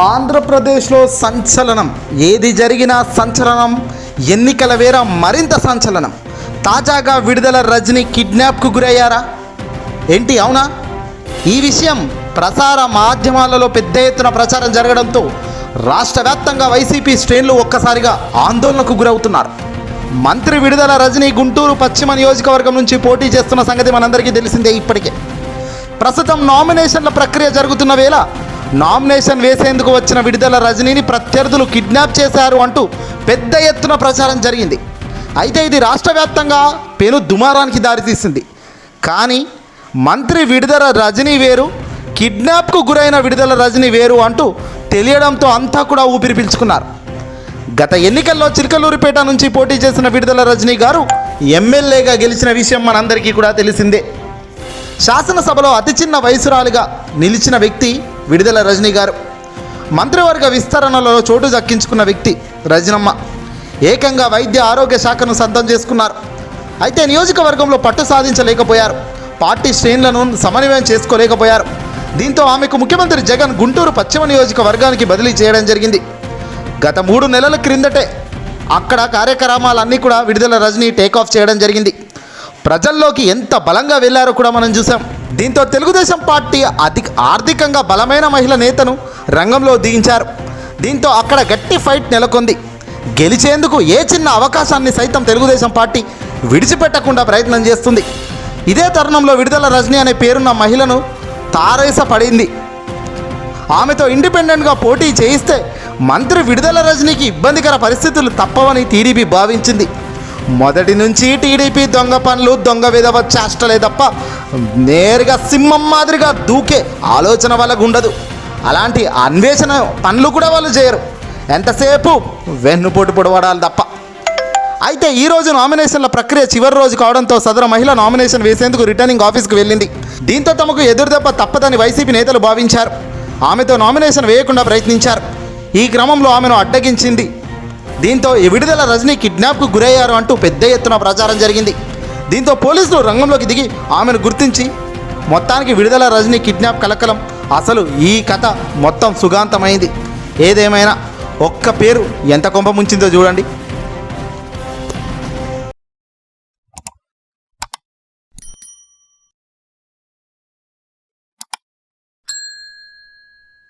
ఆంధ్రప్రదేశ్లో సంచలనం. ఏది జరిగినా సంచలనం, ఎన్నికల వేర మరింత సంచలనం. తాజాగా విడుదల రజనీ కిడ్నాప్కు గురయ్యారా ఏంటి? అవునా? ఈ విషయం ప్రసార మాధ్యమాలలో పెద్ద ఎత్తున ప్రచారం జరగడంతో రాష్ట్ర వ్యాప్తంగా వైసీపీ శ్రేణులు ఒక్కసారిగా ఆందోళనకు గురవుతున్నారు. మంత్రి విడుదల రజనీ గుంటూరు పశ్చిమ నియోజకవర్గం నుంచి పోటీ చేస్తున్న సంగతి మనందరికీ తెలిసిందే. ఇప్పటికే ప్రస్తుతం నామినేషన్ల ప్రక్రియ జరుగుతున్న వేళ నామినేషన్ వేసేందుకు వచ్చిన విడుదల రజనీని ప్రత్యర్థులు కిడ్నాప్ చేశారు అంటూ పెద్ద ఎత్తున ప్రచారం జరిగింది. అయితే ఇది రాష్ట్ర వ్యాప్తంగా పెను దుమారానికి దారితీసింది. కానీ మంత్రి విడుదల రజనీ వేరు, కిడ్నాప్కు గురైన విడుదల రజనీ వేరు అంటూ తెలియడంతో అంతా కూడా ఊపిరి పీల్చుకున్నారు. గత ఎన్నికల్లో చిలకలూరిపేట నుంచి పోటీ చేసిన విడుదల రజనీ గారు ఎమ్మెల్యేగా గెలిచిన విషయం మనందరికీ కూడా తెలిసిందే. శాసనసభలో అతి చిన్న వయసురాలిగా నిలిచిన వ్యక్తి విడుదల రజనీ గారు. మంత్రివర్గ విస్తరణలో చోటు దక్కించుకున్న వ్యక్తి రజనమ్మ. ఏకంగా వైద్య ఆరోగ్య శాఖను సొంతం చేసుకున్నారు. అయితే నియోజకవర్గంలో పట్టు సాధించలేకపోయారు. పార్టీ శ్రేణులను సమన్వయం చేసుకోలేకపోయారు. దీంతో ఆమెకు ముఖ్యమంత్రి జగన్ గుంటూరు పశ్చిమ నియోజకవర్గానికి బదిలీ చేయడం జరిగింది. గత 3 నెలల క్రిందటే అక్కడ కార్యక్రమాలన్నీ కూడా విడుదల రజనీ టేకాఫ్ చేయడం జరిగింది. ప్రజల్లోకి ఎంత బలంగా వెళ్ళారో కూడా మనం చూసాం. దీంతో తెలుగుదేశం పార్టీ ఆర్థికంగా బలమైన మహిళా నేతను రంగంలో దించారు. దీంతో అక్కడ గట్టి ఫైట్ నెలకొంది. గెలిచేందుకు ఏ చిన్న అవకాశాన్ని సైతం తెలుగుదేశం పార్టీ విడిచిపెట్టకుండా ప్రయత్నం చేస్తుంది. ఇదే తరుణంలో విడుదల రజనీ అనే పేరున్న మహిళను తారేస పడింది. ఆమెతో ఇండిపెండెంట్గా పోటీ చేయిస్తే మంత్రి విడుదల రజనీకి ఇబ్బందికర పరిస్థితులు తప్పవని టీడీపీ భావించింది. మొదటి నుంచి టీడీపీ దొంగ పనులు, దొంగ విధవ చేష్టలే తప్ప నేరుగా సింహం మాదిరిగా దూకే ఆలోచన వాళ్ళకు ఉండదు. అలాంటి అన్వేషణ పనులు కూడా వాళ్ళు చేయరు. ఎంతసేపు వెన్నుపోటు పొడవడాలు తప్ప. అయితే ఈరోజు నామినేషన్ల ప్రక్రియ చివరి రోజు కావడంతో సదరు మహిళ నామినేషన్ వేసేందుకు రిటర్నింగ్ ఆఫీస్కి వెళ్ళింది. దీంతో తమకు ఎదురుదెబ్బ తప్పదని వైసీపీ నేతలు భావించారు. ఆమెతో నామినేషన్ వేయకుండా ప్రయత్నించారు. ఈ క్రమంలో ఆమెను అడ్డగించింది. దీంతో ఈ విడుదల రజనీ కిడ్నాప్కు గురయ్యారు అంటూ పెద్ద ఎత్తున ప్రచారం జరిగింది. దీంతో పోలీసులు రంగంలోకి దిగి ఆమెను గుర్తించి మొత్తానికి విడుదల రజనీ కిడ్నాప్ కలకలం. అసలు ఈ కథ మొత్తం సుగాంతమైంది. ఏదేమైనా ఒక్క పేరు ఎంత కొంప ముంచిందో చూడండి.